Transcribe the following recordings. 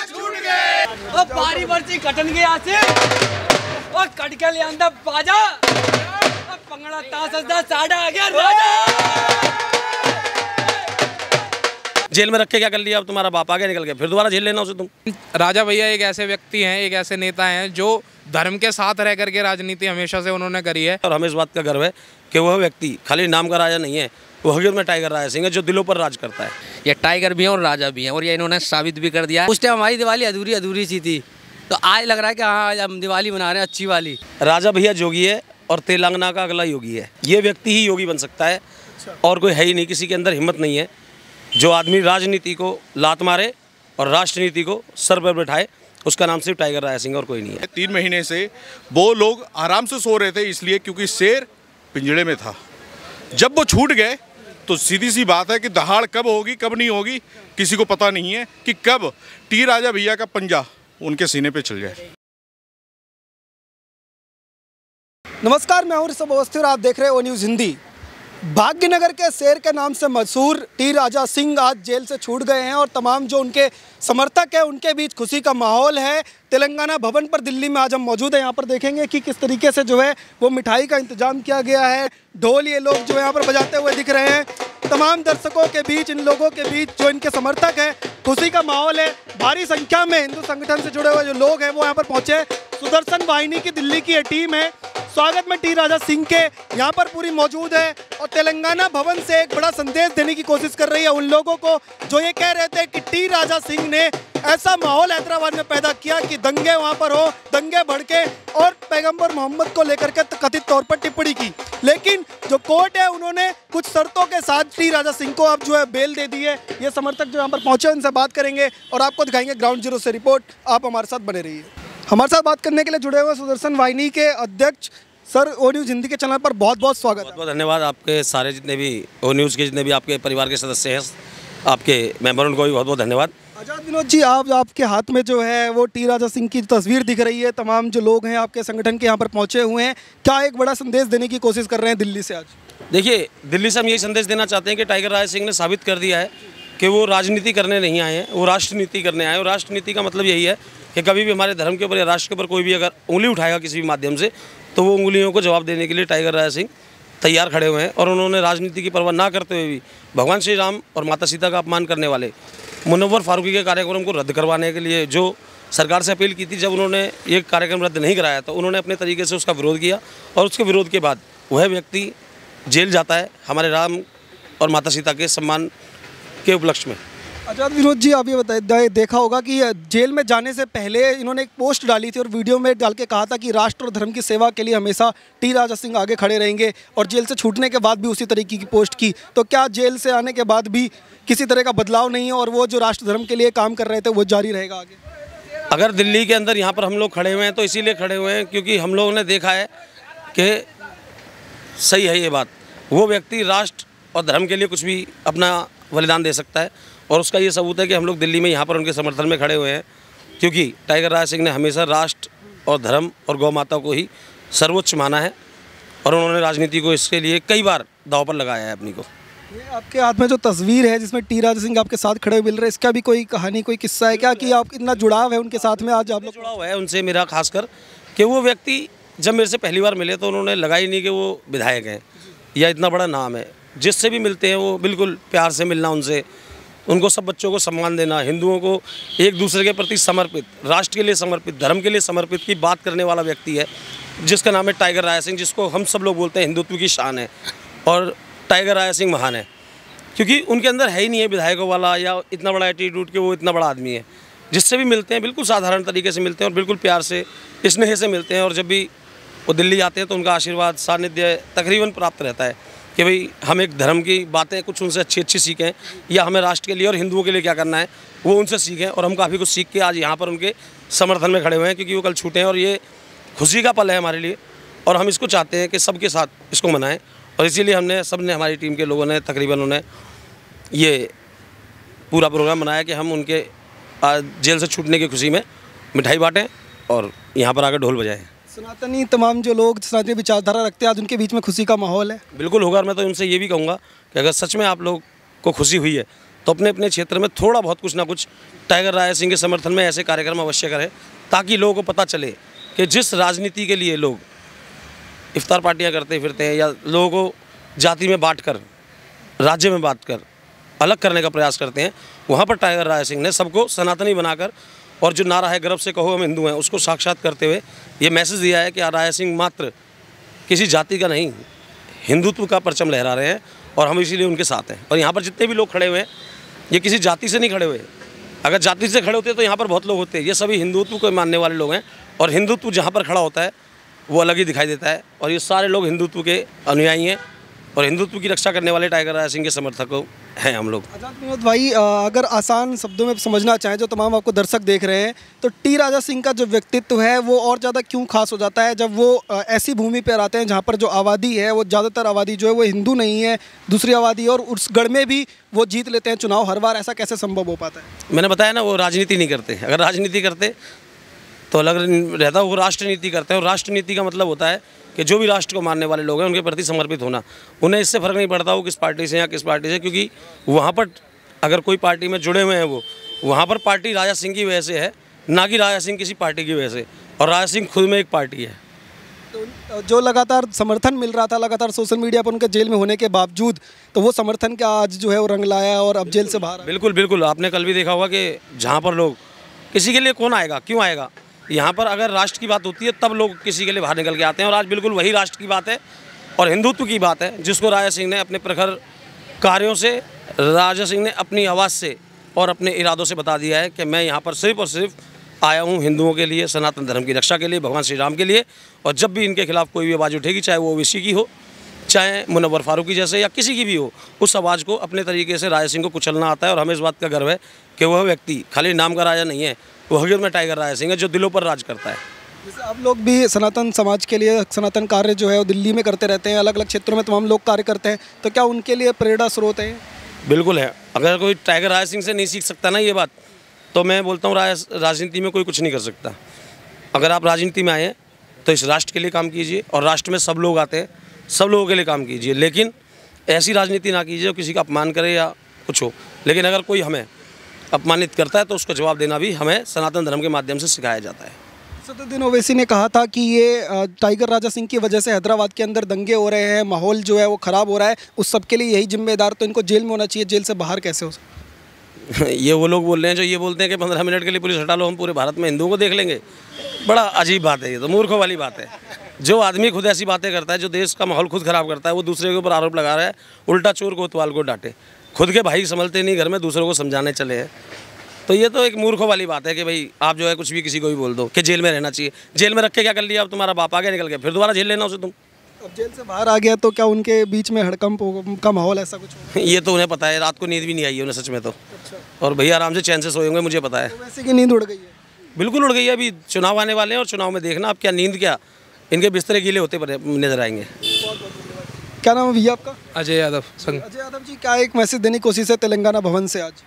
छूट गए। और बारी बरसी कटन के यहाँ से और कट के ले अंदर बाजा और पंगड़ा तासदा साड़ा आ गया राजा। जेल में रख के क्या कर लिया? अब तुम्हारा बाप आगे निकल गया, फिर दोबारा जेल लेना उसे तुम। राजा भैया एक ऐसे व्यक्ति हैं, एक ऐसे नेता हैं जो धर्म के साथ रह करके राजनीति हमेशा से उन्होंने करी है। और हमें इस बात का गर्व है कि वह व्यक्ति खाली नाम का राजा नहीं है, वो हकीकत में टाइगर राजा सिंह है जो दिलों पर राज करता है। ये टाइगर भी है और राजा भी है और ये इन्होंने साबित भी कर दिया है। उस टाइम हमारी दिवाली अधूरी सी थी, तो आज लग रहा है कि हाँ आज हम दिवाली मना रहे हैं अच्छी वाली। राजा भैया जोगी है और तेलंगाना का अगला योगी है। ये व्यक्ति ही योगी बन सकता है और कोई है ही नहीं, किसी के अंदर हिम्मत नहीं है जो आदमी राजनीति को लात मारे और राष्ट्रनीति को सर पर बैठाए। उसका नाम सिर्फ टाइगर राजा सिंह और कोई नहीं है। 3 महीने से वो लोग आराम से सो रहे थे, इसलिए क्योंकि शेर पिंजड़े में था। जब वो छूट गए तो सीधी सी बात है कि दहाड़ कब होगी कब नहीं होगी किसी को पता नहीं है कि कब टी राजा भैया का पंजा उनके सीने पे चल जाए। नमस्कार, मैं हूं ऋषभ अवस्थी और आप देख रहे हैं ओ न्यूज़ हिंदी। भाग्यनगर के शेर के नाम से मशहूर टी राजा सिंह आज जेल से छूट गए हैं और तमाम जो उनके समर्थक हैं उनके बीच खुशी का माहौल है। तेलंगाना भवन पर दिल्ली में आज हम मौजूद हैं। यहाँ पर देखेंगे कि किस तरीके से जो है वो मिठाई का इंतजाम किया गया है। ढोल ये लोग जो है यहाँ पर बजाते हुए दिख रहे हैं। तमाम दर्शकों के बीच, इन लोगों के बीच जो इनके समर्थक हैं, खुशी का माहौल है। भारी संख्या में हिंदू संगठन से जुड़े हुए जो लोग हैं वो यहाँ पर पहुँचे। सुदर्शन वाहिनी की दिल्ली की ये टीम है, स्वागत में टी राजा सिंह के यहाँ पर पूरी मौजूद है और तेलंगाना भवन से एक बड़ा संदेश देने की कोशिश कर रही है उन लोगों को जो ये कह रहे थे कि टी राजा सिंह ने ऐसा माहौल हैदराबाद में पैदा किया कि दंगे वहाँ पर हो, दंगे भड़के और पैगंबर मोहम्मद को लेकर के कथित तौर पर टिप्पणी की। लेकिन जो कोर्ट है उन्होंने कुछ शर्तों के साथ टी राजा सिंह को अब जो है बेल दे दी है। ये समर्थक जो यहाँ पर पहुँचे उनसे बात करेंगे और आपको दिखाएंगे ग्राउंड जीरो से रिपोर्ट। आप हमारे साथ बने रहिए। हमारे साथ बात करने के लिए जुड़े हुए सुदर्शन वाहिनी के अध्यक्ष सर, ओ न्यूज़ हिंदी के चैनल पर बहुत बहुत स्वागत है। बहुत बहुत धन्यवाद। आपके सारे जितने भी ओ न्यूज़ के जितने भी आपके परिवार के सदस्य हैं, आपके मेंबरों को भी बहुत बहुत धन्यवाद। आजाद विनोद जी, आपके हाथ में जो है वो टी राजा सिंह की तस्वीर दिख रही है। तमाम जो लोग हैं आपके संगठन के यहाँ पर पहुँचे हुए हैं, क्या एक बड़ा संदेश देने की कोशिश कर रहे हैं दिल्ली से आज? देखिए, दिल्ली से हम यही संदेश देना चाहते हैं कि टाइगर राजा सिंह ने साबित कर दिया है कि वो राजनीति करने नहीं आए हैं, वो राष्ट्रनीति करने आए हैं। और राष्ट्रनीति का मतलब यही है कि कभी भी हमारे धर्म के ऊपर या राष्ट्र के ऊपर कोई भी अगर उंगली उठाएगा किसी भी माध्यम से, तो वो उंगलियों को जवाब देने के लिए टाइगर राजा सिंह तैयार खड़े हुए हैं। और उन्होंने राजनीति की परवाह ना करते हुए भी भगवान श्री राम और माता सीता का अपमान करने वाले मुनव्वर फारूकी के कार्यक्रम को रद्द करवाने के लिए जो सरकार से अपील की थी, जब उन्होंने ये कार्यक्रम रद्द नहीं कराया तो उन्होंने अपने तरीके से उसका विरोध किया और उसके विरोध के बाद वह व्यक्ति जेल जाता है हमारे राम और माता सीता के सम्मान के उपलक्ष्य में। आजाद विनोद जी, आप ये बताइए, देखा होगा कि जेल में जाने से पहले इन्होंने एक पोस्ट डाली थी और वीडियो में डाल के कहा था कि राष्ट्र और धर्म की सेवा के लिए हमेशा टी राजा सिंह आगे खड़े रहेंगे और जेल से छूटने के बाद भी उसी तरीके की पोस्ट की। तो क्या जेल से आने के बाद भी किसी तरह का बदलाव नहीं है और वो जो राष्ट्र धर्म के लिए काम कर रहे थे वो जारी रहेगा आगे? अगर दिल्ली के अंदर यहाँ पर हम लोग खड़े हुए हैं तो इसीलिए खड़े हुए हैं क्योंकि हम लोगों ने देखा है कि सही है ये बात, वो व्यक्ति राष्ट्र और धर्म के लिए कुछ भी अपना बलिदान दे सकता है। और उसका ये सबूत है कि हम लोग दिल्ली में यहाँ पर उनके समर्थन में खड़े हुए हैं क्योंकि टाइगर राजा सिंह ने हमेशा राष्ट्र और धर्म और गौ माता को ही सर्वोच्च माना है और उन्होंने राजनीति को इसके लिए कई बार दांव पर लगाया है अपनी को। ये आपके हाथ में जो तस्वीर है जिसमें टी राजा सिंह आपके साथ खड़े मिल रहे हैं, इसका भी कोई कहानी, कोई किस्सा है क्या कि आप इतना जुड़ाव है उनके साथ में? आज आप लोग जुड़ाव है उनसे मेरा खासकर कि वो व्यक्ति जब मेरे से पहली बार मिले तो उन्होंने लगा ही नहीं कि वो विधायक हैं या इतना बड़ा नाम है। जिससे भी मिलते हैं वो बिल्कुल प्यार से मिलना, उनसे उनको सब बच्चों को सम्मान देना, हिंदुओं को एक दूसरे के प्रति समर्पित, राष्ट्र के लिए समर्पित, धर्म के लिए समर्पित की बात करने वाला व्यक्ति है जिसका नाम है टाइगर राजा सिंह, जिसको हम सब लोग बोलते हैं हिंदुत्व की शान है। और टाइगर राजा सिंह महान है क्योंकि उनके अंदर है ही नहीं है विधायकों वाला या इतना बड़ा एटीट्यूड कि वो इतना बड़ा आदमी है। जिससे भी मिलते हैं बिल्कुल साधारण तरीके से मिलते हैं और बिल्कुल प्यार से, स्नेह से मिलते हैं। और जब भी वो दिल्ली आते हैं तो उनका आशीर्वाद, सानिध्य तकरीबन प्राप्त रहता है कि भाई हम एक धर्म की बातें कुछ उनसे अच्छी अच्छी सीखें या हमें राष्ट्र के लिए और हिंदुओं के लिए क्या करना है वो उनसे सीखें। और हम काफ़ी कुछ सीख के आज यहाँ पर उनके समर्थन में खड़े हुए हैं क्योंकि वो कल छूटे हैं और ये खुशी का पल है हमारे लिए और हम इसको चाहते हैं कि सबके साथ इसको मनाएं। और इसीलिए हमने सबने, हमारी टीम के लोगों ने तकरीबन उन्हें ये पूरा प्रोग्राम बनाया कि हम उनके जेल से छूटने की खुशी में मिठाई बाँटें और यहाँ पर आकर ढोल बजाएं। सनातनी तमाम जो लोग सनातनी विचारधारा रखते हैं आज उनके बीच में खुशी का माहौल है। बिल्कुल होगा। और मैं तो उनसे ये भी कहूँगा कि अगर सच में आप लोग को खुशी हुई है तो अपने अपने क्षेत्र में थोड़ा बहुत कुछ ना कुछ टाइगर राजा सिंह के समर्थन में ऐसे कार्यक्रम अवश्य करें, ताकि लोगों को पता चले कि जिस राजनीति के लिए लोग इफ्तार पार्टियां करते फिरते हैं या लोगों को जाति में बांटकर, राज्य में बांटकर अलग करने का प्रयास करते हैं, वहाँ पर टाइगर राजा सिंह ने सबको सनातनी बनाकर और जो नारा है गर्व से कहो हम हिंदू हैं, उसको साक्षात करते हुए ये मैसेज दिया है कि राजा सिंह मात्र किसी जाति का नहीं, हिंदुत्व का परचम लहरा रहे हैं और हम इसीलिए उनके साथ हैं। और यहाँ पर जितने भी लोग खड़े हुए हैं ये किसी जाति से नहीं खड़े हुए, अगर जाति से खड़े होते तो यहाँ पर बहुत लोग होते हैं। ये सभी हिंदुत्व को मानने वाले लोग हैं और हिंदुत्व जहाँ पर खड़ा होता है वो अलग ही दिखाई देता है। और ये सारे लोग हिंदुत्व के अनुयायी हैं और हिंदुत्व की रक्षा करने वाले टाइगर राजा सिंह के समर्थक हैं हम लोग। आज़ाद विनोद भाई, अगर आसान शब्दों में समझना चाहें, जो तमाम आपको दर्शक देख रहे हैं, तो टी राजा सिंह का जो व्यक्तित्व है वो और ज़्यादा क्यों खास हो जाता है जब वो ऐसी भूमि पर आते हैं जहाँ पर जो आबादी है वो ज़्यादातर आबादी जो है वो हिंदू नहीं है, दूसरी आबादी, और उस गढ़ में भी वो जीत लेते हैं चुनाव हर बार। ऐसा कैसे संभव हो पाता है? मैंने बताया ना, वो राजनीति नहीं करते। अगर राजनीति करते तो अलग रहता, वो राष्ट्रनीति करते हैं। और राष्ट्रनीति का मतलब होता है कि जो भी राष्ट्र को मानने वाले लोग हैं उनके प्रति समर्पित होना। उन्हें इससे फ़र्क नहीं पड़ता वो किस पार्टी से या किस पार्टी से, क्योंकि वहाँ पर अगर कोई पार्टी में जुड़े हुए हैं वो वहाँ पर पार्टी राजा सिंह की वजह से है, ना कि राजा सिंह किसी पार्टी की वजह से। और राजा सिंह खुद में एक पार्टी है। तो जो लगातार समर्थन मिल रहा था लगातार सोशल मीडिया पर उनके जेल में होने के बावजूद, तो वो समर्थन क्या आज जो है वो रंग लाया और अब जेल से बाहर? बिल्कुल बिल्कुल, आपने कल भी देखा होगा कि जहाँ पर लोग किसी के लिए कौन आएगा, क्यों आएगा, यहाँ पर अगर राष्ट्र की बात होती है तब लोग किसी के लिए बाहर निकल के आते हैं। और आज बिल्कुल वही राष्ट्र की बात है और हिंदुत्व की बात है, जिसको राजा सिंह ने अपने प्रखर कार्यों से, राजा सिंह ने अपनी आवाज़ से और अपने इरादों से बता दिया है कि मैं यहाँ पर सिर्फ और सिर्फ आया हूँ हिंदुओं के लिए, सनातन धर्म की रक्षा के लिए, भगवान श्री राम के लिए। और जब भी इनके खिलाफ कोई भी आवाज़ उठेगी, चाहे वो ओवैसी की हो, चाहे मुनव्वर फारूकी जैसे या किसी की भी हो, उस आवाज़ को अपने तरीके से राजा सिंह को कुचलना आता है। और हमें इस बात का गर्व है कि वह व्यक्ति खाली नाम का राजा नहीं है, वो हकीकत में टाइगर राजा सिंह है जो दिलों पर राज करता है। जैसे आप लोग भी सनातन समाज के लिए सनातन कार्य जो है वो दिल्ली में करते रहते हैं, अलग अलग क्षेत्रों में तमाम लोग कार्य करते हैं, तो क्या उनके लिए प्रेरणा स्रोत है? बिल्कुल है। अगर कोई टाइगर राजा सिंह से नहीं सीख सकता ना ये बात, तो मैं बोलता हूँ राजनीति में कोई कुछ नहीं कर सकता। अगर आप राजनीति में आए हैं तो इस राष्ट्र के लिए काम कीजिए, और राष्ट्र में सब लोग आते हैं, सब लोगों के लिए काम कीजिए, लेकिन ऐसी राजनीति ना कीजिए किसी का अपमान करे या कुछ हो। लेकिन अगर कोई हमें अपमानित करता है तो उसका जवाब देना भी हमें सनातन धर्म के माध्यम से सिखाया जाता है। असदुद्दीन ओवैसी ने कहा था कि ये टाइगर राजा सिंह की वजह से हैदराबाद के अंदर दंगे हो रहे हैं, माहौल जो है वो ख़राब हो रहा है, उस सब के लिए यही जिम्मेदार, तो इनको जेल में होना चाहिए, जेल से बाहर कैसे हो सकता? ये वो लोग बोल रहे हैं जो ये बोलते हैं कि 15 मिनट के लिए पुलिस हटा लो, हम पूरे भारत में हिंदुओं को देख लेंगे। बड़ा अजीब बात है, ये तो मूर्खों वाली बात है। जो आदमी खुद ऐसी बातें करता है, जो देश का माहौल खुद ख़राब करता है, वो दूसरे के ऊपर आरोप लगा रहा है, उल्टा चोर कोतवाल को डांटे। खुद के भाई संभलते नहीं घर में, दूसरों को समझाने चले हैं। तो ये तो एक मूर्खों वाली बात है कि भाई आप जो है कुछ भी किसी को भी बोल दो कि जेल में रहना चाहिए। जेल में रख के क्या कर लिया? अब तुम्हारा बाप आ गया निकल गया, फिर दोबारा जेल लेना उसे तुम। अब जेल से बाहर आ गया तो क्या उनके बीच में हड़कंप का माहौल ऐसा कुछ हो? ये तो उन्हें पता है, रात को नींद भी नहीं आई है उन्हें सच में तो। और भैया आराम से चैन से सोए होंगे, मुझे पता है। वैसे की नींद उड़ गई है? बिल्कुल उड़ गई है। अभी चुनाव आने वाले हैं और चुनाव में देखना अब क्या नींद, क्या इनके बिस्तरे गीले होते नजर आएंगे। क्या नाम है भैया आपका? अजय यादव। अजय यादव जी, क्या एक मैसेज देने की कोशिश है तेलंगाना भवन से आज?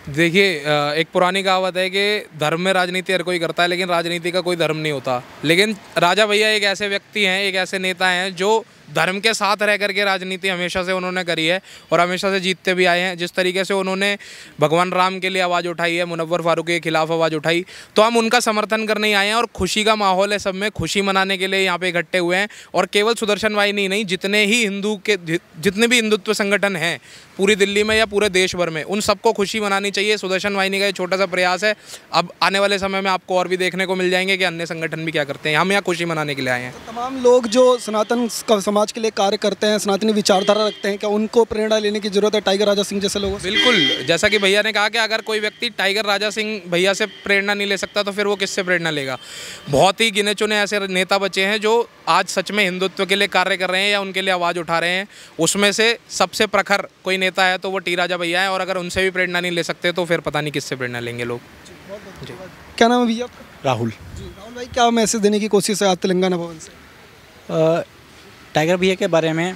देखिए, एक पुरानी कहावत है कि धर्म में राजनीति हर कोई करता है, लेकिन राजनीति का कोई धर्म नहीं होता। लेकिन राजा भैया एक ऐसे व्यक्ति हैं, एक ऐसे नेता हैं जो धर्म के साथ रह करके राजनीति हमेशा से उन्होंने करी है और हमेशा से जीतते भी आए हैं। जिस तरीके से उन्होंने भगवान राम के लिए आवाज़ उठाई है, मुनव्वर फारूकी के खिलाफ आवाज़ उठाई, तो हम उनका समर्थन करने ही आए हैं। और खुशी का माहौल है, सब में खुशी मनाने के लिए यहाँ पे इकट्ठे हुए हैं। और केवल सुदर्शन वाहिनी नहीं, जितने भी हिंदुत्व संगठन हैं पूरी दिल्ली में या पूरे देश भर में, उन सबको खुशी मनानी चाहिए। सुदर्शन वाहिनी का ये छोटा सा प्रयास है। अब आने वाले समय में आपको और भी देखने को मिल जाएंगे कि अन्य संगठन भी क्या करते हैं। हम यहाँ खुशी मनाने के लिए आए हैं। तो तमाम लोग जो सनातन समाज के लिए कार्य करते हैं, सनातनी विचारधारा रखते हैं, क्या उनको प्रेरणा लेने की जरूरत है टाइगर राजा सिंह जैसे लोगों से? बिल्कुल, जैसा कि भैया ने कहा कि अगर कोई व्यक्ति टाइगर राजा सिंह भैया से प्रेरणा नहीं ले सकता तो फिर वो किससे प्रेरणा लेगा? बहुत ही गिने चुने ऐसे नेता बचे हैं जो आज सच में हिंदुत्व के लिए कार्य कर रहे हैं या उनके लिए आवाज़ उठा रहे हैं। उसमें से सबसे प्रखर कोई नेता है तो वो टी राजा भैया है। और अगर उनसे भी प्रेरणा नहीं ले सकते तो फिर पता नहीं किससे प्रेरणा लेंगे लोग। जी, क्या नाम है भैया आपका? राहुल। जी राहुल भाई, क्या मैसेज देने की कोशिश है आज तेलंगाना भवन से? टाइगर भैया के बारे में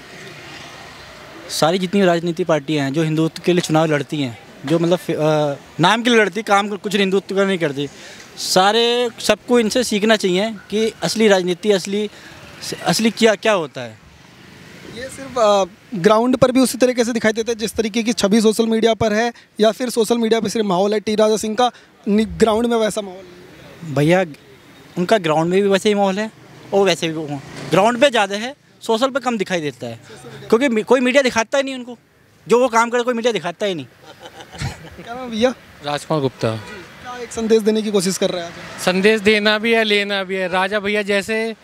सारी जितनी राजनीति पार्टियां हैं जो हिंदुत्व के लिए चुनाव लड़ती हैं, जो मतलब नाम के लिए लड़ती, काम कुछ हिंदुत्व का नहीं करती, सबको इनसे सीखना चाहिए कि असली राजनीति, असली क्या होता है। ये सिर्फ ग्राउंड पर भी उसी तरीके से दिखाई देता है जिस तरीके की छवि सोशल मीडिया पर है, या फिर सोशल मीडिया पर सिर्फ माहौल है टी राजा सिंह का, ग्राउंड में वैसा माहौल नहीं? भैया उनका ग्राउंड में भी वैसे ही माहौल है और वैसे भी ग्राउंड पे ज़्यादा है, सोशल पे कम दिखाई देता है क्योंकि कोई मीडिया दिखाता ही नहीं उनको, जो वो काम करे कोई मीडिया दिखाता ही नहीं। क्या नाम भैया? राजकुमार गुप्ता। क्या एक संदेश देने की कोशिश कर रहे हैं आज? संदेश देना भी है, लेना भी है। राजा भैया जैसे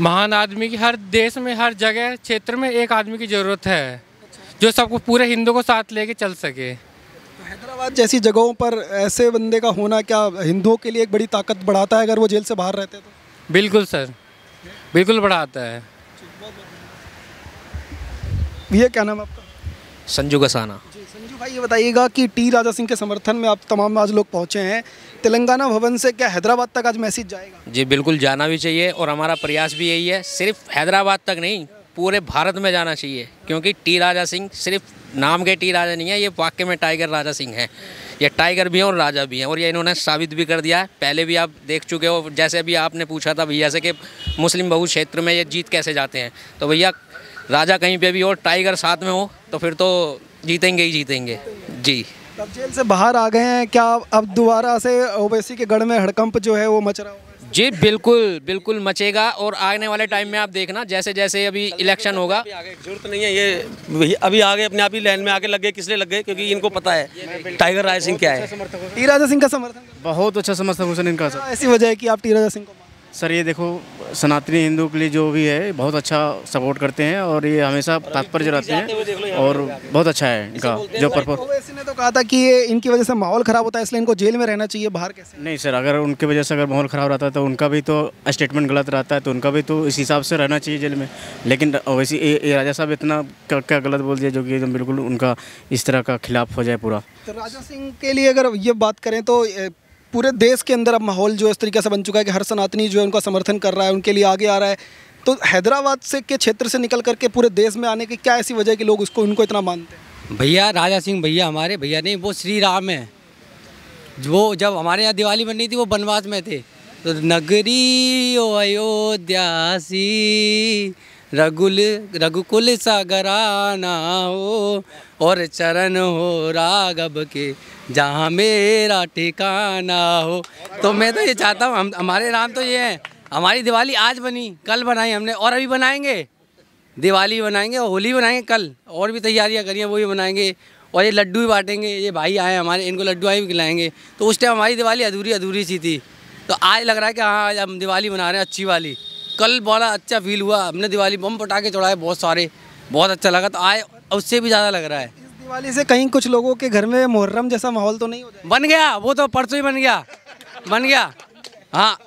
महान आदमी की हर देश में, हर जगह क्षेत्र में एक आदमी की ज़रूरत है जो सबको, पूरे हिंदू को साथ लेके चल सके। तो हैदराबाद जैसी जगहों पर ऐसे बंदे का होना क्या हिंदुओं के लिए एक बड़ी ताकत बढ़ाता है अगर वो जेल से बाहर रहते हैं तो? बिल्कुल सर, बिल्कुल बढ़ाता है। भैया क्या नाम है आपका? संजू गसाना। जी संजू भाई, ये बताइएगा कि टी राजा सिंह के समर्थन में आप तमाम आज लोग पहुंचे हैं तेलंगाना भवन से, क्या हैदराबाद तक आज मैसेज जाएगा? जी बिल्कुल जाना भी चाहिए और हमारा प्रयास भी यही है, सिर्फ हैदराबाद तक नहीं पूरे भारत में जाना चाहिए, क्योंकि टी राजा सिंह सिर्फ नाम के टी राजा नहीं है, ये वाकई में टाइगर राजा सिंह हैं। ये टाइगर भी हैं और राजा भी हैं, और ये इन्होंने साबित भी कर दिया है। पहले भी आप देख चुके हो, जैसे अभी आपने पूछा था भैया से कि मुस्लिम बहुल क्षेत्र में ये जीत कैसे जाते हैं, तो भैया राजा कहीं पे भी हो, टाइगर साथ में हो, तो फिर तो जीतेंगे ही जीतेंगे जी। अब जेल से बाहर आ गए हैं, क्या अब दोबारा से ओवैसी के गढ़ में हड़कंप जो है वो मच रहा होगा? जी बिल्कुल बिल्कुल मचेगा, और आने वाले टाइम में आप देखना जैसे जैसे अभी इलेक्शन होगा। जरूरत नहीं है, ये अभी आगे अपने आप ही लाइन में आके लग गए। किस लिए लग गए? क्योंकि इनको पता है टाइगर राजा सिंह क्या है। टी राजा सिंह का समर्थन? बहुत अच्छा समर्थन हूँ सर इनका सर। ऐसी वजह है कि आप टी राजा सिंह को? सर ये देखो, सनातनी हिंदू के लिए जो भी है बहुत अच्छा सपोर्ट करते हैं, और ये हमेशा तात्पर्य रहते हैं, और बहुत अच्छा है इनका जो पर्पस। ओवैसी ने तो कहा था कि ये इनकी वजह से माहौल खराब होता है इसलिए इनको जेल में रहना चाहिए, बाहर कैसे? नहीं सर, अगर उनकी वजह से अगर माहौल ख़राब रहता है तो उनका भी तो स्टेटमेंट गलत रहता है, तो उनका भी तो इस हिसाब से रहना चाहिए जेल में। लेकिन ओवैसी ये राजा साहब इतना क्या गलत बोल दिया जो कि एकदम बिल्कुल उनका इस तरह का खिलाफ हो जाए पूरा। तो राजा सिंह के लिए अगर ये बात करें तो पूरे देश के अंदर अब माहौल जो इस तरीके से बन चुका है कि हर सनातनी जो है उनका समर्थन कर रहा है, उनके लिए आगे आ रहा है, तो हैदराबाद से के क्षेत्र से निकल करके पूरे देश में आने की क्या ऐसी वजह है कि लोग उसको उनको इतना मानते हैं? भैया राजा सिंह भैया हमारे भैया नहीं, वो श्री राम है। वो जब हमारे यहाँ दिवाली बन रही थी वो वनवास में थे, तो नगरी ओ अयोध्यासी रघुकुल सागराना हो, और चरण हो राघव के जहाँ मेरा ठिकाना हो। तो मैं तो ये चाहता हूँ, हमारे राम तो ये हैं। हमारी दिवाली आज बनी, कल बनाई हमने, और अभी बनाएंगे। दिवाली बनाएंगे और होली बनाएंगे कल, और भी तैयारियाँ करिए, वो भी बनाएंगे। और ये लड्डू भी बांटेंगे, ये भाई आए हमारे, इनको लड्डू भी खिलाएंगे। तो उस टाइम हमारी दिवाली अधूरी सी थी, तो आज लग रहा है कि हाँ आज हम दिवाली मना रहे हैं अच्छी वाली। कल बड़ा अच्छा फील हुआ, हमने दिवाली बम पटाखे चढ़ाए बहुत सारे, बहुत अच्छा लगा। तो आज उससे भी ज़्यादा लग रहा है। इस दिवाली से कहीं कुछ लोगों के घर में मुहर्रम जैसा माहौल तो नहीं हो जाए? बन गया, वो तो परसों ही बन गया। हाँ,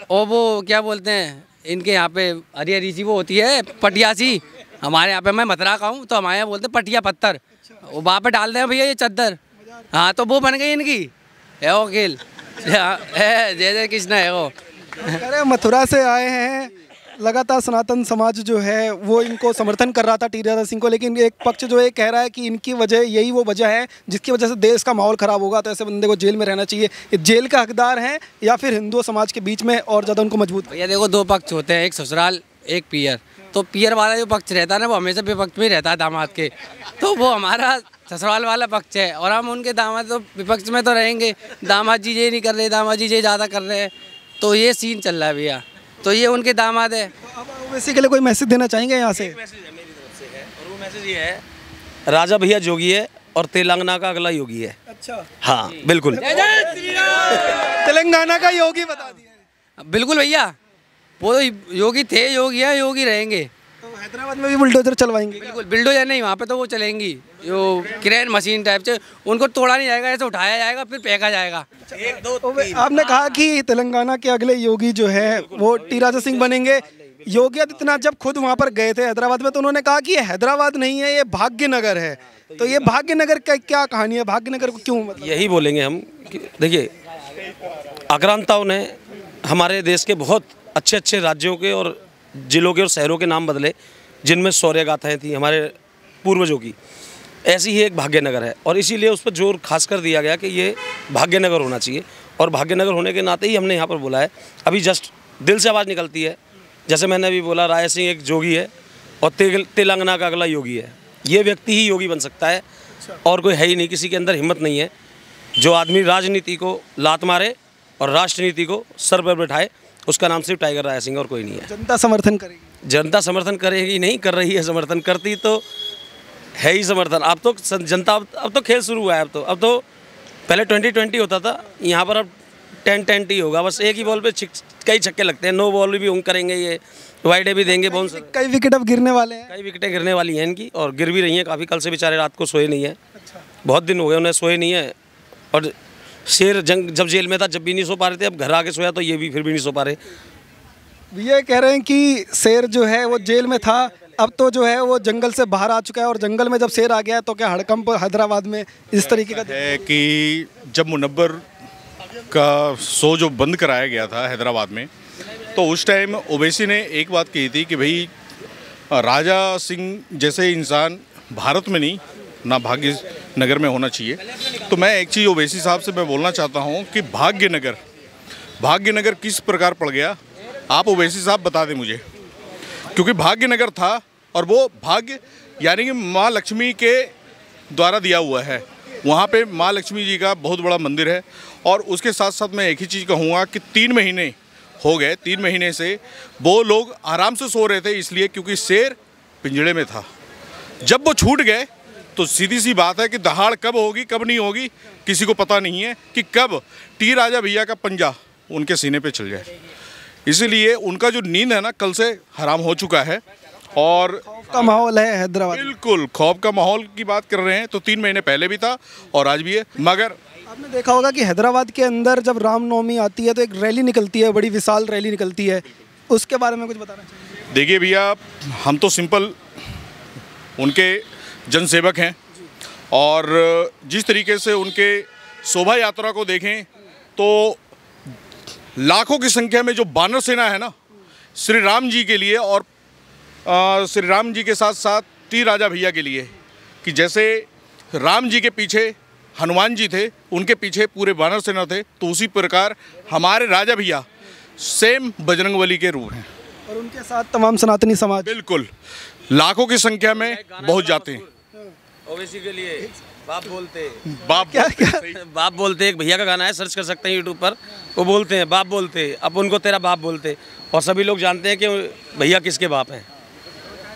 और वो क्या बोलते हैं इनके यहाँ पे हरी सी वो होती है पटिया सी, हमारे यहाँ पे मैं मथुरा का हूँ तो हमारे यहाँ बोलते हैं पटिया पत्थर, वो वहाँ पे डाल दें भैया ये चद्दर। हाँ, तो वो बन गई इनकी है वो खेल। जय जय कृष्ण है वो। अरे मथुरा से आए हैं, लगातार सनातन समाज जो है वो इनको समर्थन कर रहा था टी राजा सिंह को, लेकिन एक पक्ष जो है कह रहा है कि इनकी वजह यही वो वजह है जिसकी वजह से देश का माहौल ख़राब होगा, तो ऐसे बंदे को जेल में रहना चाहिए। ये जेल का हकदार हैं या फिर हिंदू समाज के बीच में और ज़्यादा उनको मजबूत? भैया देखो, दो पक्ष होते हैं, एक ससुराल एक पियर। तो पियर वाला जो पक्ष रहता है ना वो हमेशा विपक्ष में रहता है दामाद के, तो वो हमारा ससुराल वाला पक्ष है, और हम उनके दामाद तो विपक्ष में तो रहेंगे। दामाद जी ये नहीं कर रहे, दामाद जी ये ज़्यादा कर रहे हैं, तो ये सीन चल रहा है भैया। तो ये उनके दामाद है। ओवैसी के लिए कोई मैसेज देना चाहेंगे यहाँ से? मैसेज है मेरी तरफ से है, और वो मैसेज ये है, राजा भैया जोगी है और तेलंगाना का अगला योगी है। अच्छा, हाँ बिल्कुल, तेलंगाना का योगी बता दिया। बिल्कुल भैया, वो तो योगी थे, योगी है, योगी रहेंगे। तो हैदराबाद में भी बुलडोजर चलवाएंगे? बिल्कुल, बिल्डोजर नहीं, वहाँ पे तो वो चलेंगी जो क्रेन मशीन टाइप से, उनको तोड़ा नहीं जाएगा, ऐसे उठाया जाएगा फिर फेंका जाएगा। आपने कहा कि तेलंगाना के अगले योगी जो है वो टी राजा सिंह बनेंगे। योगी आदित्यनाथ जब खुद वहाँ पर गए थे हैदराबाद में, तो उन्होंने कहा कि ये हैदराबाद नहीं है, ये भाग्यनगर है। तो ये भाग्यनगर का क्या कहानी है? भाग्यनगर को क्यों, मतलब यही बोलेंगे हम कि देखिए, आक्रांताओं ने हमारे देश के बहुत अच्छे अच्छे राज्यों के और जिलों के और शहरों के नाम बदले, जिनमें शौर्य गाथाएँ थी हमारे पूर्वजों की। ऐसी ही एक भाग्यनगर है, और इसीलिए उस पर जोर खास कर दिया गया कि ये भाग्यनगर होना चाहिए, और भाग्यनगर होने के नाते ही हमने यहाँ पर बोला है। अभी जस्ट दिल से आवाज़ निकलती है, जैसे मैंने अभी बोला राजा सिंह एक जोगी है, और तेलंगाना का अगला योगी है। ये व्यक्ति ही योगी बन सकता है और कोई है ही नहीं, किसी के अंदर हिम्मत नहीं है जो आदमी राजनीति को लात मारे और राष्ट्रनीति को सर पर बैठाए। उसका नाम सिर्फ टाइगर राजा सिंह और कोई नहीं है। जनता समर्थन करेगी? जनता समर्थन करेगी नहीं, कर रही है समर्थन, करती तो है ही समर्थन। अब तो जनता अब तो खेल शुरू हुआ है। अब तो पहले 20-20 होता था, यहाँ पर अब 10-10 ही होगा। बस एक ही बॉल पे कई छक्के लगते हैं, 9 बॉल भी उंग करेंगे, ये वाइडे भी देंगे, बाउंस। कई विकेट अब गिरने वाले हैं। कई विकेटें गिरने वाली हैं इनकी और गिर भी रही हैं काफ़ी। कल से बेचारे रात को सोए नहीं है। बहुत दिन हो गए उन्हें सोए नहीं है। और शेर जंग जब जेल में था जब भी नहीं सो पा रहे थे, अब घर आके सोया तो ये भी फिर भी नहीं सो पा रहे। ये कह रहे हैं कि शेर जो है वो जेल में था, अब तो जो है वो जंगल से बाहर आ चुका है और जंगल में जब शेर आ गया है तो क्या हड़कंप हैदराबाद में इस तरीके का है कि जब मुनव्वर का शो जो बंद कराया गया था हैदराबाद में, तो उस टाइम ओवैसी ने एक बात कही थी कि भाई राजा सिंह जैसे इंसान भारत में नहीं, ना भाग्य नगर में होना चाहिए। तो मैं एक चीज़ ओवैसी साहब से मैं बोलना चाहता हूँ कि भाग्यनगर किस प्रकार पड़ गया, आप ओवैसी साहब बता दें मुझे। क्योंकि भाग्यनगर था और वो भाग्य यानी कि माँ लक्ष्मी के द्वारा दिया हुआ है। वहाँ पे माँ लक्ष्मी जी का बहुत बड़ा मंदिर है। और उसके साथ साथ मैं एक ही चीज़ कहूँगा कि 3 महीने हो गए, 3 महीने से वो लोग आराम से सो रहे थे, इसलिए क्योंकि शेर पिंजड़े में था। जब वो छूट गए तो सीधी सी बात है कि दहाड़ कब होगी कब नहीं होगी किसी को पता नहीं है कि कब टी राजा भैया का पंजा उनके सीने पे चल जाए। इसीलिए उनका जो नींद है ना कल से हराम हो चुका है। और खौफ का माहौल है हैदराबाद। बिल्कुल खौफ का माहौल की बात कर रहे हैं तो 3 महीने पहले भी था और आज भी है। मगर आपने देखा होगा कि हैदराबाद के अंदर जब रामनवमी आती है तो एक रैली निकलती है, बड़ी विशाल रैली निकलती है, उसके बारे में कुछ बताना चाहिए? देखिए भैया, हम तो सिंपल उनके जनसेवक हैं और जिस तरीके से उनके शोभा यात्रा को देखें तो लाखों की संख्या में जो बानर सेना है ना श्री राम जी के लिए और श्री राम जी के साथ साथ टी राजा भैया के लिए, कि जैसे राम जी के पीछे हनुमान जी थे, उनके पीछे पूरे बानर सेना थे, तो उसी प्रकार हमारे राजा भैया सेम बजरंगबली के रूप हैं और उनके साथ तमाम सनातनी समाज बिल्कुल लाखों की संख्या में बहुत जाते हैं। ओवैसी के लिए बाप बोलते बाप बोलते एक भैया का गाना है, सर्च कर सकते हैं यूट्यूब पर। वो बोलते हैं बाप बोलते, अब उनको तेरा बाप बोलते, और सभी लोग जानते हैं कि भैया किसके बाप हैं।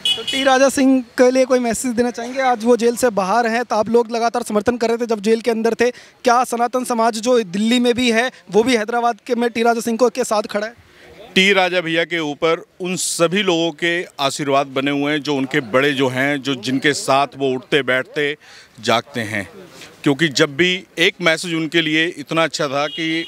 तो टी राजा सिंह के लिए कोई मैसेज देना चाहेंगे? आज वो जेल से बाहर हैं तो आप लोग लगातार समर्थन कर रहे थे जब जेल के अंदर थे, क्या सनातन समाज जो दिल्ली में भी है वो भी हैदराबाद के में टी राजा सिंह को के साथ खड़ा है? टी राजा भैया के ऊपर उन सभी लोगों के आशीर्वाद बने हुए हैं जो उनके बड़े जो हैं, जो जिनके साथ वो उठते बैठते जागते हैं। क्योंकि जब भी एक मैसेज उनके लिए इतना अच्छा था कि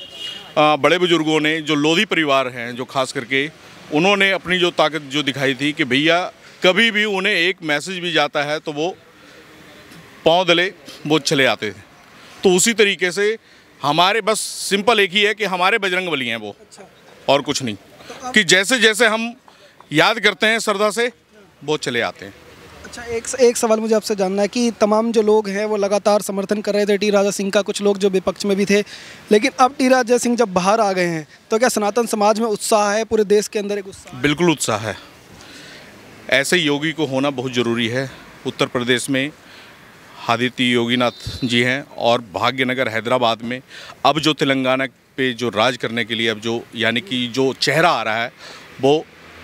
बड़े बुजुर्गों ने, जो लोधी परिवार हैं जो खास करके, उन्होंने अपनी जो ताकत जो दिखाई थी कि भैया कभी भी उन्हें एक मैसेज भी जाता है तो वो पाँव दले वो चले आते थे। तो उसी तरीके से हमारे बस सिंपल एक ही है कि हमारे बजरंगबली हैं वो, और कुछ नहीं, कि जैसे जैसे हम याद करते हैं श्रद्धा से वो चले आते हैं। अच्छा, एक सवाल मुझे आपसे जानना है कि तमाम जो लोग हैं वो लगातार समर्थन कर रहे थे टी राजा सिंह का, कुछ लोग जो विपक्ष में भी थे, लेकिन अब टी राजा सिंह जब बाहर आ गए हैं तो क्या सनातन समाज में उत्साह है? पूरे देश के अंदर एक उत्साह? बिल्कुल उत्साह है। ऐसे योगी को होना बहुत ज़रूरी है। उत्तर प्रदेश में आदित्य योगीनाथ जी हैं और भाग्यनगर हैदराबाद में अब जो तेलंगाना पे जो राज करने के लिए अब जो यानी कि जो चेहरा आ रहा है वो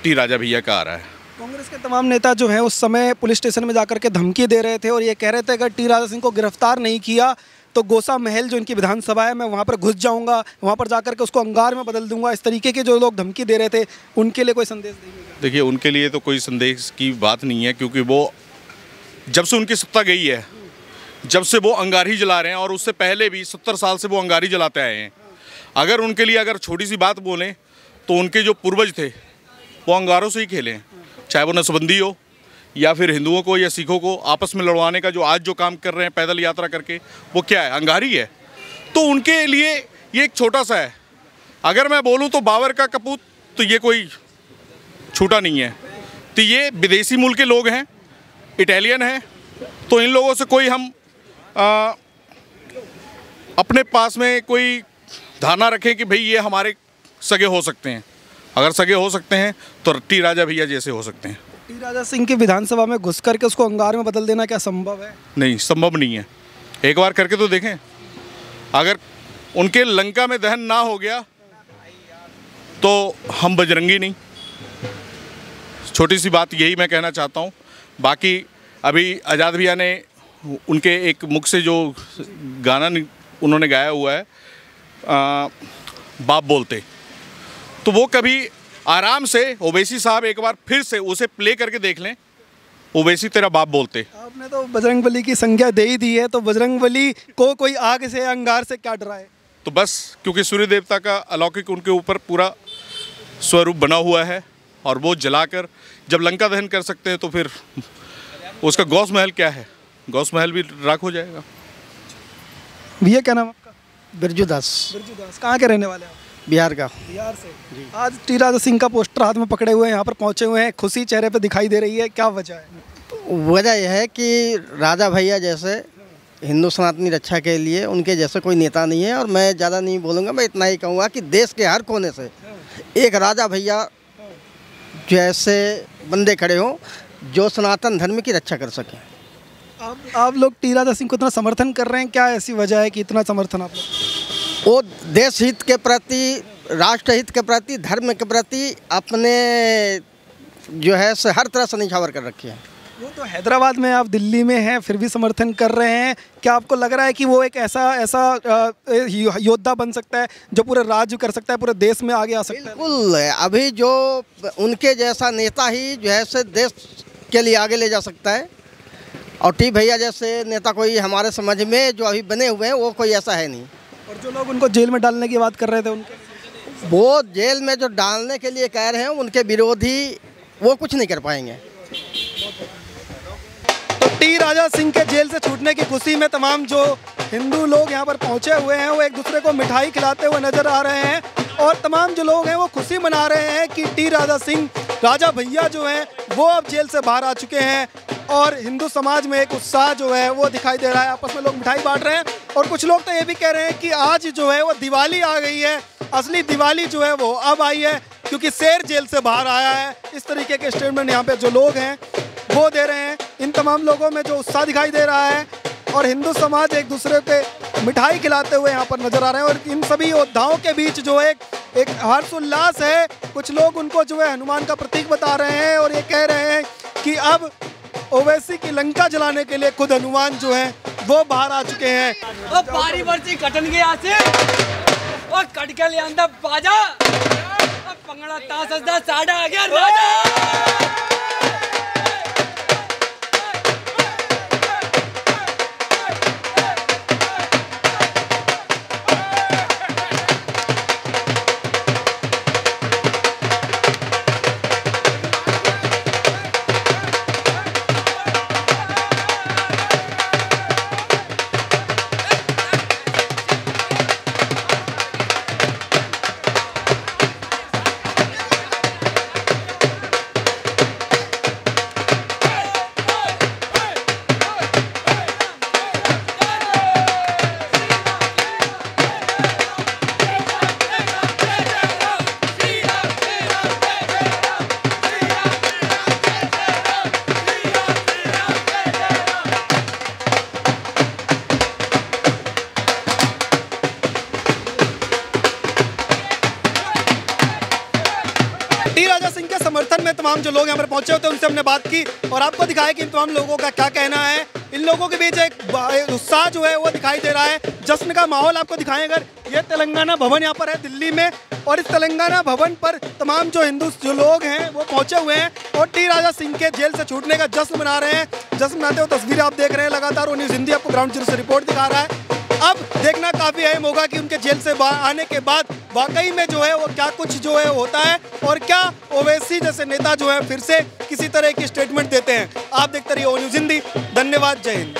टी राजा भैया का आ रहा है। कांग्रेस के तमाम नेता जो हैं उस समय पुलिस स्टेशन में जाकर के धमकी दे रहे थे और ये कह रहे थे अगर टी राजा सिंह को गिरफ्तार नहीं किया तो गोसा महल जो इनकी विधानसभा है मैं वहाँ पर घुस जाऊँगा, वहाँ पर जाकर के उसको अंगार में बदल दूंगा। इस तरीके के जो लोग धमकी दे रहे थे उनके लिए कोई संदेश देंगे? देखिए, उनके लिए तो कोई संदेश की बात नहीं है, क्योंकि वो जब से उनकी सत्ता गई है, जब से वो अंगारी जला रहे हैं, और उससे पहले भी 70 साल से वो अंगारी जलाते आए हैं। अगर उनके लिए अगर छोटी सी बात बोलें तो उनके जो पूर्वज थे वो अंगारों से ही खेले हैं, चाहे वो नसबंदी हो या फिर हिंदुओं को या सिखों को आपस में लड़वाने का जो आज जो काम कर रहे हैं पैदल यात्रा करके, वो क्या है? अंगारी है। तो उनके लिए ये एक छोटा सा है। अगर मैं बोलूँ तो बाबर का कपूत तो ये कोई छूटा नहीं है। तो ये विदेशी मूल के लोग हैं, इटालियन हैं, तो इन लोगों से कोई हम अपने पास में कोई धारणा रखें कि भाई ये हमारे सगे हो सकते हैं। अगर सगे हो सकते हैं तो टी राजा भैया जैसे हो सकते हैं। टी राजा सिंह की विधानसभा में घुस करके उसको अंगार में बदल देना क्या संभव है? नहीं, संभव नहीं है। एक बार करके तो देखें। अगर उनके लंका में दहन ना हो गया तो हम बजरंगी नहीं। छोटी सी बात यही मैं कहना चाहता हूँ। बाकी अभी आज़ाद भैया ने उनके एक मुख से जो गाना उन्होंने गाया हुआ है बाप बोलते, तो वो कभी आराम से ओवैसी साहब एक बार फिर से उसे प्ले करके देख लें। ओवैसी तेरा बाप बोलते। आपने तो बजरंगबली की संज्ञा दे ही दी है, तो बजरंगबली को कोई आग से अंगार से क्या डराए? तो बस क्योंकि सूर्य देवता का अलौकिक उनके ऊपर पूरा स्वरूप बना हुआ है और वो जलाकर जब लंका दहन कर सकते हैं तो फिर उसका गौस महल क्या है? गौस महल भी राख हो जाएगा। भैया क्या नाम आपका? बिरजू दास। बिरजू दास, कहाँ के रहने वाले हैं आप? बिहार का। बिहार से। आज टी राजा सिंह का पोस्टर हाथ में पकड़े हुए यहाँ पर पहुँचे हुए हैं, खुशी चेहरे पे दिखाई दे रही है, क्या वजह है? वजह यह है कि राजा भैया जैसे हिंदू सनातनी रक्षा के लिए उनके जैसे कोई नेता नहीं है। और मैं ज़्यादा नहीं बोलूँगा, मैं इतना ही कहूँगा कि देश के हर कोने से एक राजा भैया जैसे बंदे खड़े हों जो सनातन धर्म की रक्षा कर सकें। आप लोग टी राजा सिंह को इतना समर्थन कर रहे हैं, क्या ऐसी वजह है कि इतना समर्थन आप लोग? वो देश हित के प्रति, राष्ट्र हित के प्रति, धर्म के प्रति अपने जो है से हर तरह से निछावर कर रखी है। वो तो हैदराबाद में, आप दिल्ली में हैं, फिर भी समर्थन कर रहे हैं। क्या आपको लग रहा है कि वो एक ऐसा योद्धा बन सकता है जो पूरे राज्य कर सकता है, पूरे देश में आगे आ सकता है? बिल्कुल। अभी जो उनके जैसा नेता ही जो है से देश के लिए आगे ले जा सकता है। और टी भैया जैसे नेता कोई हमारे समझ में जो अभी बने हुए हैं वो कोई ऐसा है नहीं। और जो लोग उनको जेल में डालने की बात कर रहे थे, उनके वो जेल में जो डालने के लिए कह रहे हैं उनके विरोधी वो कुछ नहीं कर पाएंगे। तो टी राजा सिंह के जेल से छूटने की खुशी में तमाम जो हिंदू लोग यहाँ पर पहुँचे हुए हैं वो एक दूसरे को मिठाई खिलाते हुए नजर आ रहे हैं। और तमाम जो लोग हैं वो खुशी मना रहे हैं कि टी राजा सिंह, राजा भैया जो हैं वो अब जेल से बाहर आ चुके हैं। और हिंदू समाज में एक उत्साह जो है वो दिखाई दे रहा है। आपस में लोग मिठाई बांट रहे हैं। और कुछ लोग तो ये भी कह रहे हैं कि आज जो है वो दिवाली आ गई है, असली दिवाली जो है वो अब आई है क्योंकि शेर जेल से बाहर आया है। इस तरीके के स्टेटमेंट यहाँ पे जो लोग हैं वो दे रहे हैं। इन तमाम लोगों में जो उत्साह दिखाई दे रहा है और हिंदू समाज एक दूसरे के मिठाई खिलाते हुए यहाँ पर नजर आ रहे हैं। और इन सभी योद्धाओं के बीच जो एक हर्षोल्लास है। कुछ लोग उनको जो है हनुमान का प्रतीक बता रहे हैं और ये कह रहे हैं कि अब ओवैसी की लंका जलाने के लिए खुद हनुमान जो है वो बाहर आ चुके हैं। अब बारी बरसी कटन के यहाँ से और कट के ले अंदर बाजा, अब पंगड़ा तासदा साड़ा आ गया राजा। टी राजा सिंह के समर्थन में तमाम जो लोग यहाँ पर पहुंचे होते हैं उनसे हमने बात की और आपको दिखाया कि इन तमाम लोगों का क्या कहना है। इन लोगों के बीच एक उत्साह जो है वो दिखाई दे रहा है। जश्न का माहौल आपको दिखाएं। अगर ये तेलंगाना भवन यहाँ पर है दिल्ली में और इस तेलंगाना भवन पर तमाम जो हिंदू जो लोग हैं वो पहुंचे हुए हैं और टी राजा सिंह के जेल से छूटने का जश्न मना रहे हैं। जश्न मनाते हुए तस्वीरें आप देख रहे हैं लगातार। वो न्यूज़ हिंदी आपको ग्राउंड जीरो से रिपोर्ट दिखा रहा है। अब देखना काफ़ी अहम होगा कि उनके जेल से आने के बाद वाकई में जो है वो क्या कुछ जो है होता है और क्या ओवैसी जैसे नेता जो है फिर से किसी तरह की स्टेटमेंट देते हैं। आप देखते रहिए ओ न्यूज़ हिंदी। धन्यवाद। जय हिंद।